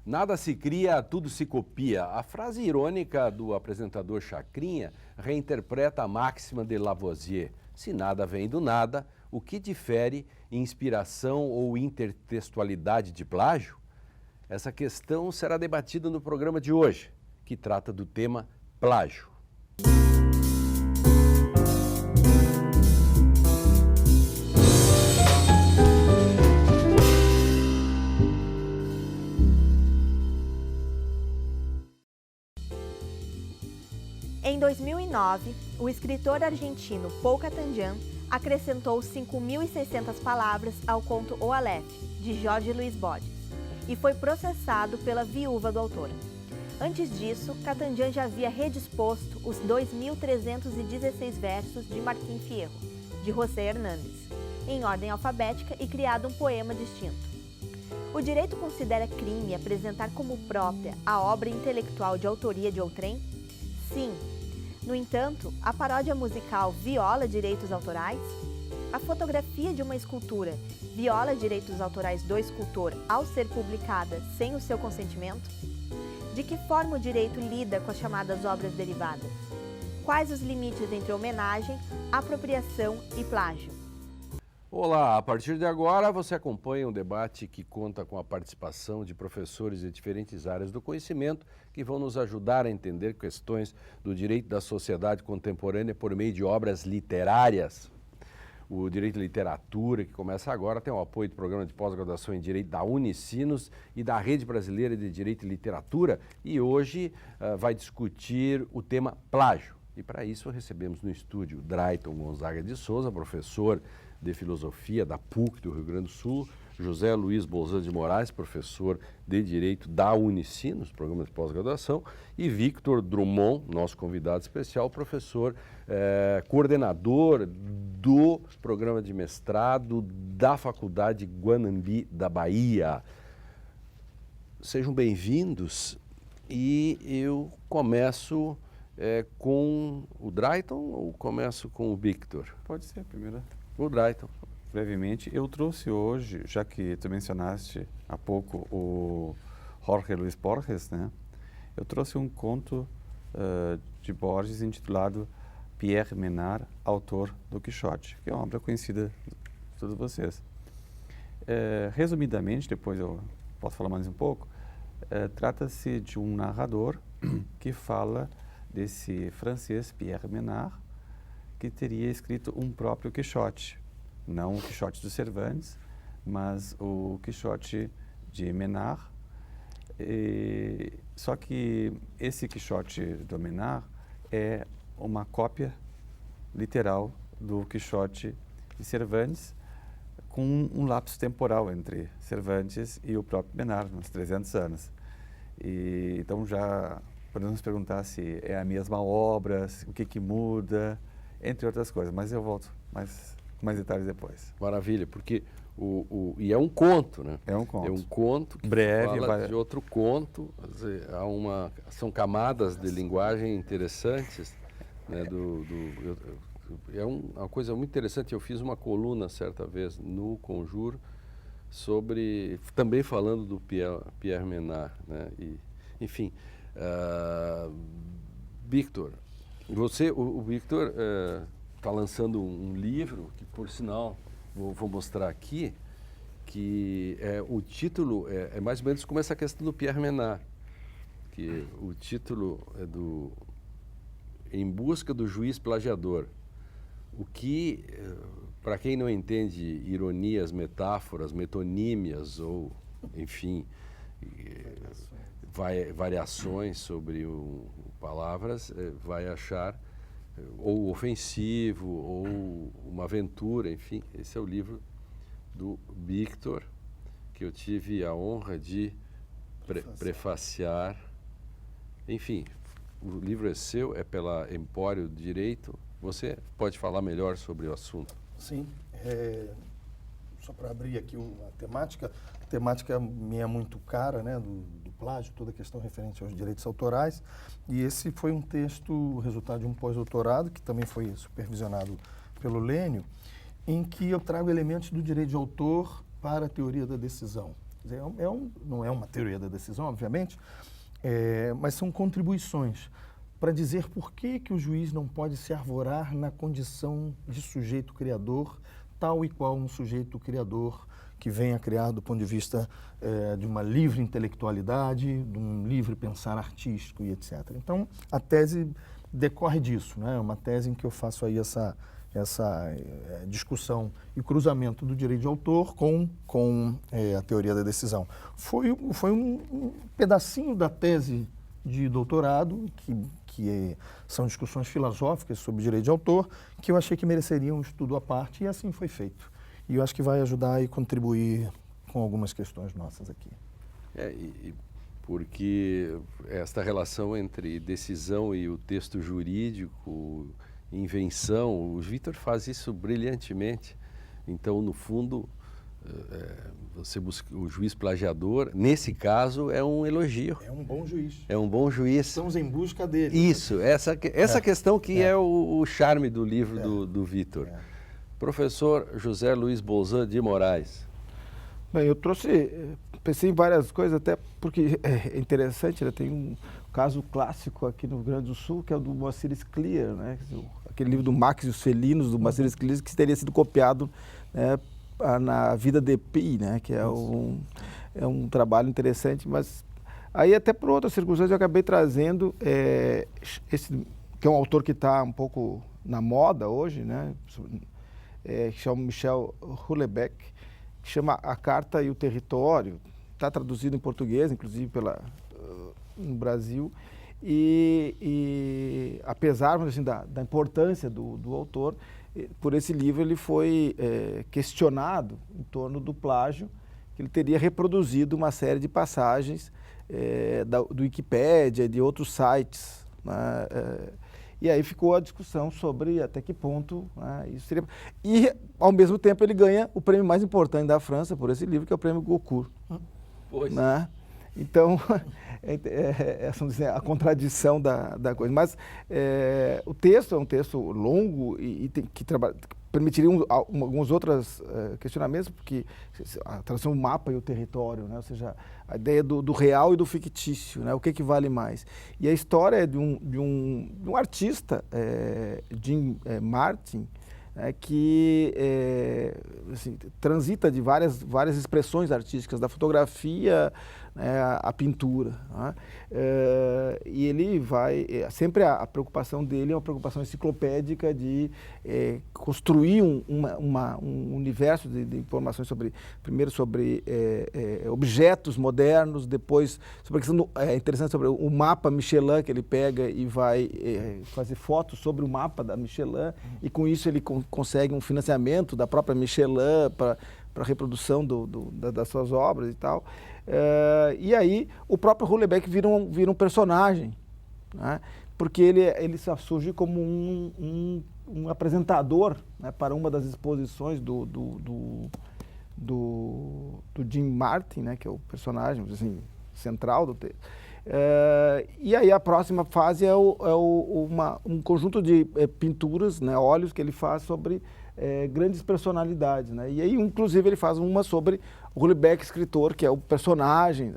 Nada se cria, tudo se copia. A frase irônica do apresentador Chacrinha reinterpreta a máxima de Lavoisier. Se nada vem do nada, o que difere inspiração ou intertextualidade de plágio? Essa questão será debatida no programa de hoje, que trata do tema plágio. Em 2009, o escritor argentino Paul Catangian acrescentou 5.600 palavras ao conto O Aleph, de Jorge Luis Borges, e foi processado pela viúva do autor. Antes disso, Catangian já havia redisposto os 2.316 versos de Martín Fierro, de José Hernández, em ordem alfabética e criado um poema distinto. O direito considera crime apresentar como própria a obra intelectual de autoria de outrem? Sim. No entanto, a paródia musical viola direitos autorais? A fotografia de uma escultura viola direitos autorais do escultor ao ser publicada sem o seu consentimento? De que forma o direito lida com as chamadas obras derivadas? Quais os limites entre homenagem, apropriação e plágio? Olá, a partir de agora você acompanha um debate que conta com a participação de professores de diferentes áreas do conhecimento que vão nos ajudar a entender questões do direito da sociedade contemporânea por meio de obras literárias. O Direito à Literatura, que começa agora, tem o apoio do Programa de Pós-Graduação em Direito da Unicinos e da Rede Brasileira de Direito e Literatura, e hoje vai discutir o tema plágio. E para isso recebemos no estúdio Drayton Gonzaga de Souza, professor de Filosofia da PUC do Rio Grande do Sul, José Luiz Bolzan de Moraes, professor de Direito da Unicinos, Programa de Pós-Graduação, e Victor Drummond, nosso convidado especial, professor coordenador do Programa de Mestrado da Faculdade Guanambi da Bahia. Sejam bem-vindos e eu começo com o Drayton ou começo com o Victor? Pode ser, primeiro. O Drayton. Brevemente, eu trouxe hoje, já que tu mencionaste há pouco o Jorge Luis Borges, né? Eu trouxe um conto de Borges intitulado Pierre Menard, autor do Quixote, que é uma obra conhecida de todos vocês. Resumidamente, depois eu posso falar mais um pouco, trata-se de um narrador que fala desse francês Pierre Menard, que teria escrito um próprio Quixote, não o Quixote dos Cervantes, mas o Quixote de Menard. Só que esse Quixote do Menard é uma cópia literal do Quixote de Cervantes, com um lapso temporal entre Cervantes e o próprio Menard, uns 300 anos. Então já podemos perguntar se é a mesma obra, o que muda, entre outras coisas, mas eu volto mais detalhes depois. Maravilha, porque e é um conto, né? É um conto. É um conto que breve, fala de outro conto. São camadas de linguagem interessantes, né? É uma coisa muito interessante. Eu fiz uma coluna certa vez no Conjuro sobre, também falando do Pierre Menard, né? Enfim, Victor. O Victor está lançando um livro que, por sinal, vou mostrar aqui, que o título é mais ou menos como essa questão do Pierre Menard, que o título é do Em Busca do Juiz Plagiador. O que, para quem não entende ironias, metáforas, metonímias ou, enfim, variações sobre palavras, vai achar ou ofensivo, ou uma aventura, enfim. Esse é o livro do Victor, que eu tive a honra de prefaciar. Enfim, o livro é seu, é pela Empório Direito. Você pode falar melhor sobre o assunto? Sim. Só para abrir aqui a temática me é muito cara, né, do plágio, toda a questão referente aos direitos autorais. E esse foi um texto, resultado de um pós-doutorado, que também foi supervisionado pelo Lênio, em que eu trago elementos do direito de autor para a teoria da decisão. Quer dizer, não é uma teoria da decisão, obviamente, mas são contribuições para dizer por que o juiz não pode se arvorar na condição de sujeito criador, tal e qual um sujeito criador que venha criar do ponto de vista de uma livre intelectualidade, de um livre pensar artístico e etc. Então, a tese decorre disso, né? É uma tese em que eu faço aí essa discussão e cruzamento do direito de autor com a teoria da decisão. Foi um pedacinho da tese de doutorado, que são discussões filosóficas sobre direito de autor, que eu achei que mereceria um estudo à parte, e assim foi feito. E eu acho que vai ajudar e contribuir com algumas questões nossas aqui. Porque esta relação entre decisão e o texto jurídico, invenção, o Vitor faz isso brilhantemente. Então, no fundo, você busca o juiz plagiador, nesse caso, é um elogio. É um bom juiz. É um bom juiz. Estamos em busca dele. Isso, essa questão que é o charme do livro do Vitor. Professor José Luiz Bolzan de Moraes. Bem, eu pensei em várias coisas, até porque é interessante, né? Tem um caso clássico aqui no Rio Grande do Sul, que é o do Moacir Scliar, né? Aquele livro do Max e os Felinos, do Moacir Scliar, que teria sido copiado, né, na Vida de Pi, né? Que é um trabalho interessante, mas aí até por outras circunstâncias eu acabei trazendo esse, que é um autor que está um pouco na moda hoje, né? Que chama Michel Houellebecq, que chama A Carta e o Território, está traduzido em português, inclusive no Brasil, e apesar assim, da importância do autor, por esse livro ele foi questionado em torno do plágio, que ele teria reproduzido uma série de passagens do Wikipédia e de outros sites, né? E aí ficou a discussão sobre até que ponto, né, isso seria... E, ao mesmo tempo, ele ganha o prêmio mais importante da França por esse livro, que é o prêmio Goncourt. Pois. Né? Então, vamos dizer, a contradição da coisa. Mas o texto é um texto longo e que permitiria alguns outros questionamentos, porque a tradução do mapa e o território, né? Ou seja, a ideia do real e do fictício, né? O que vale mais. E a história é de um artista, Jim Martin, que assim, transita de várias expressões artísticas, da fotografia, à pintura, né? E ele vai, sempre a preocupação dele é uma preocupação enciclopédica de construir um universo de informações primeiro sobre objetos modernos, depois sobre a questão interessante sobre o mapa Michelin, que ele pega e vai fazer fotos sobre o mapa da Michelin, e com isso ele consegue um financiamento da própria Michelin para a reprodução das suas obras e tal. E aí o próprio Houellebecq vira um personagem, né? Porque ele só surge como um apresentador, né, para uma das exposições do Jim Martin, né, que é o personagem assim, central do texto. E aí a próxima fase é um conjunto de pinturas, né, óleos que ele faz sobre grandes personalidades, né? E aí, inclusive, ele faz uma sobre o Houellebecq, escritor, que é o personagem,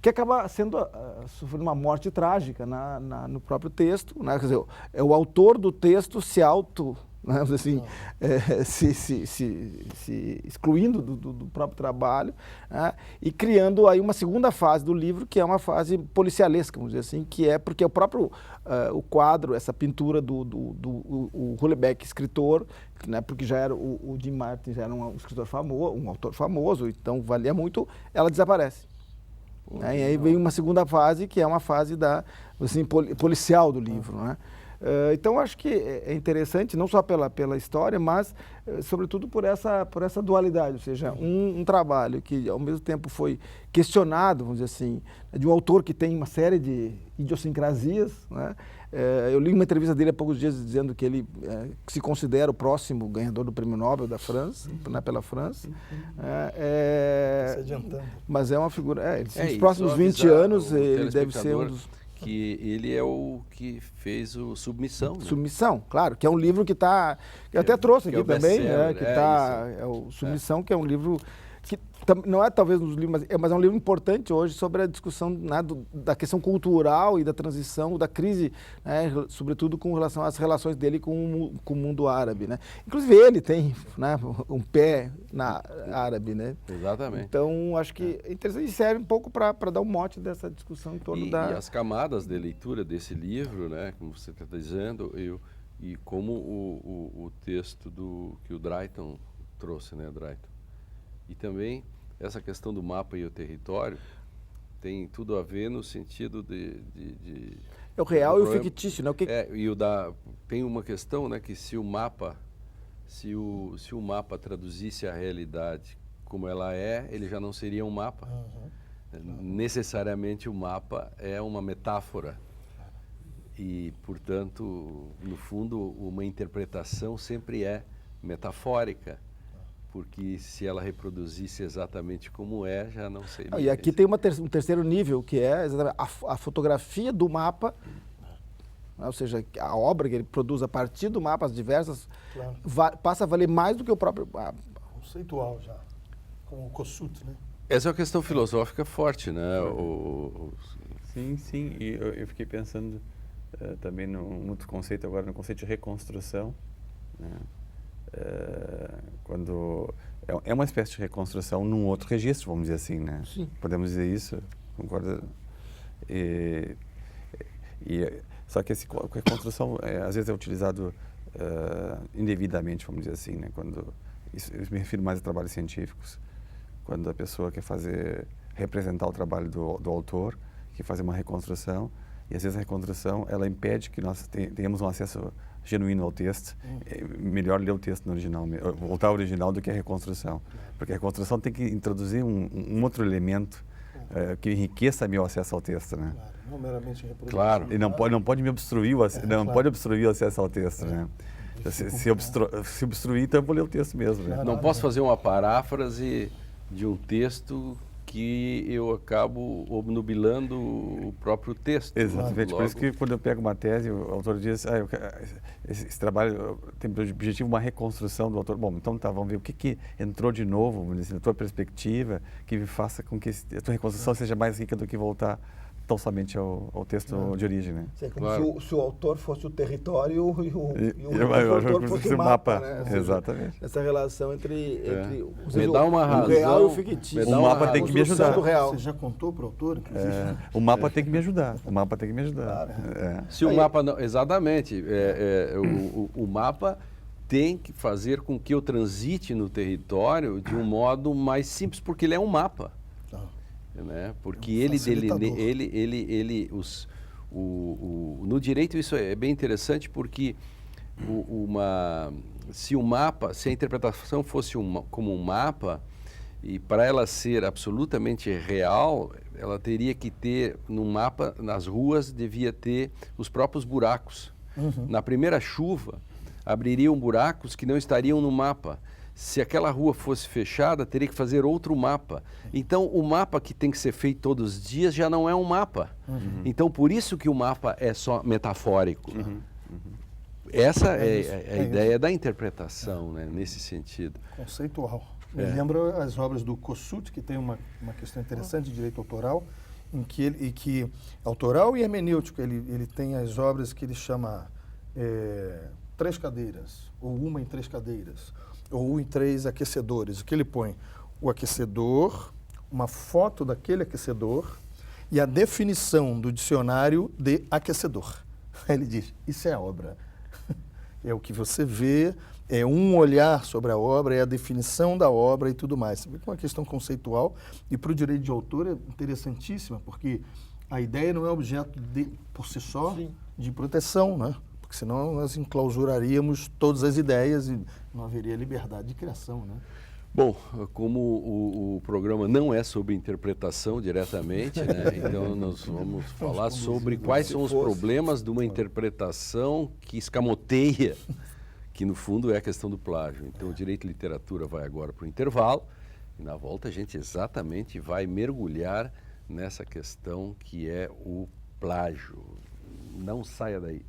que acaba sofrendo uma morte trágica no próprio texto, né? Quer dizer, o autor do texto se né, assim, se excluindo do próprio trabalho, né, e criando aí uma segunda fase do livro, que é uma fase policialesca, vamos dizer assim, que é porque o próprio o quadro, essa pintura o Houellebecq, escritor, né, porque já era o Jim Martin já era um escritor famoso, um autor famoso, então valia muito, ela desaparece. Né, e aí vem uma segunda fase, que é uma fase assim, policial do livro, né? Então, acho que é interessante, não só pela história, mas, sobretudo, por essa dualidade, ou seja, um trabalho que, ao mesmo tempo, foi questionado, vamos dizer assim, de um autor que tem uma série de idiosincrasias, né? Eu li uma entrevista dele há poucos dias dizendo que ele se considera o próximo ganhador do Prêmio Nobel da França, né, pela França. Se adiantando. Mas é uma figura... nos próximos 20 anos, ele deve ser um dos... Que ele é o que fez o Submissão. Né? Submissão, claro, que é um livro que está... Eu até trouxe aqui também, né? o Submissão, que é um livro que não é talvez um dos livros, mas é um livro importante hoje sobre a discussão, né, da questão cultural e da transição, da crise, né, sobretudo com relação às relações dele com o mundo árabe, né? Inclusive ele tem, né, um pé na árabe, né? Exatamente. Então acho que é interessante e serve um pouco para dar um mote dessa discussão em torno E as camadas de leitura desse livro, né, como você está dizendo, e como o texto que o Drayton trouxe, né, Drayton? E também essa questão do mapa e o território tem tudo a ver no sentido de é o real e o problema, fictício, né? Tem uma questão, né, que se o mapa traduzisse a realidade como ela é, ele já não seria um mapa. Necessariamente o mapa é uma metáfora e, portanto, no fundo, uma interpretação sempre é metafórica, porque se ela reproduzisse exatamente como é, já não seria. E aqui tem um terceiro nível, que é exatamente a fotografia do mapa, ou seja, a obra que ele produz a partir do mapa, as diversas, passa a valer mais do que o próprio mapa. Conceitual já, como o Kossuth, né? Essa é uma questão filosófica forte, né? Sim. E eu fiquei pensando também num outro conceito agora, no conceito de reconstrução, né? Quando é uma espécie de reconstrução num outro registro, vamos dizer assim, né? Sim. Podemos dizer isso, concorda? Só que essa reconstrução às vezes é utilizado indevidamente, vamos dizer assim, né? Eu me refiro mais a trabalhos científicos, quando a pessoa quer representar o trabalho do autor, quer fazer uma reconstrução, e às vezes a reconstrução ela impede que nós tenhamos um acesso genuíno ao texto. É melhor ler o texto no original, voltar ao original do que a reconstrução, porque a reconstrução tem que introduzir um outro elemento que enriqueça meu acesso ao texto, né? Claro, não meramente reproduzir. Claro. E não pode me obstruir pode obstruir o acesso ao texto, né? Se obstruir, então eu vou ler o texto mesmo, né? Não posso fazer uma paráfrase de um texto que eu acabo obnubilando o próprio texto. Exatamente, Logo. por isso que quando eu pego uma tese, o autor diz, esse trabalho tem por objetivo uma reconstrução do autor. Bom, então tá, vamos ver o que entrou de novo, vamos dizer, na tua perspectiva, que faça com que a tua reconstrução seja mais rica do que voltar tão somente ao texto de origem, né? É como Claro. se o autor fosse o território e o autor fosse o mapa, né? Ou seja, Exatamente. essa relação entre Me dá uma o razão. real e o fictício. Me dá O uma mapa tem que me construção ajudar. do real. Você já contou para o autor, inclusive? O mapa tem que me ajudar. O mapa tem que me ajudar. Se o mapa não, exatamente, o mapa tem que fazer com que eu transite no território de um modo mais simples, porque ele é um mapa, né? Porque no direito isso é bem interessante, porque se a interpretação fosse como um mapa, e para ela ser absolutamente real, ela teria que ter, no mapa, nas ruas, devia ter os próprios buracos. Na primeira chuva, abririam buracos que não estariam no mapa. Se aquela rua fosse fechada, teria que fazer outro mapa. Então, o mapa que tem que ser feito todos os dias já não é um mapa. Então, por isso que o mapa é só metafórico. Essa é a ideia da interpretação, né, nesse sentido. Conceitual. Me lembra as obras do Kossuth, que tem uma questão interessante de direito autoral, autoral e hermenêutico, ele tem as obras que ele chama três cadeiras, ou uma em três cadeiras, ou em três aquecedores. O que ele põe? O aquecedor, uma foto daquele aquecedor e a definição do dicionário de aquecedor. Aí ele diz, isso é a obra. É o que você vê, é um olhar sobre a obra, é a definição da obra e tudo mais. Você vê que é uma questão conceitual e para o direito de autor é interessantíssima, porque a ideia não é objeto por si só de proteção, né? Porque senão nós enclausuraríamos todas as ideias e não haveria liberdade de criação, né? Bom, como o programa não é sobre interpretação diretamente, né? Então nós vamos falar sobre quais são os problemas de uma interpretação que escamoteia, que no fundo é a questão do plágio. Então o Direito e Literatura vai agora para o intervalo e na volta a gente exatamente vai mergulhar nessa questão que é o plágio. Não saia daí.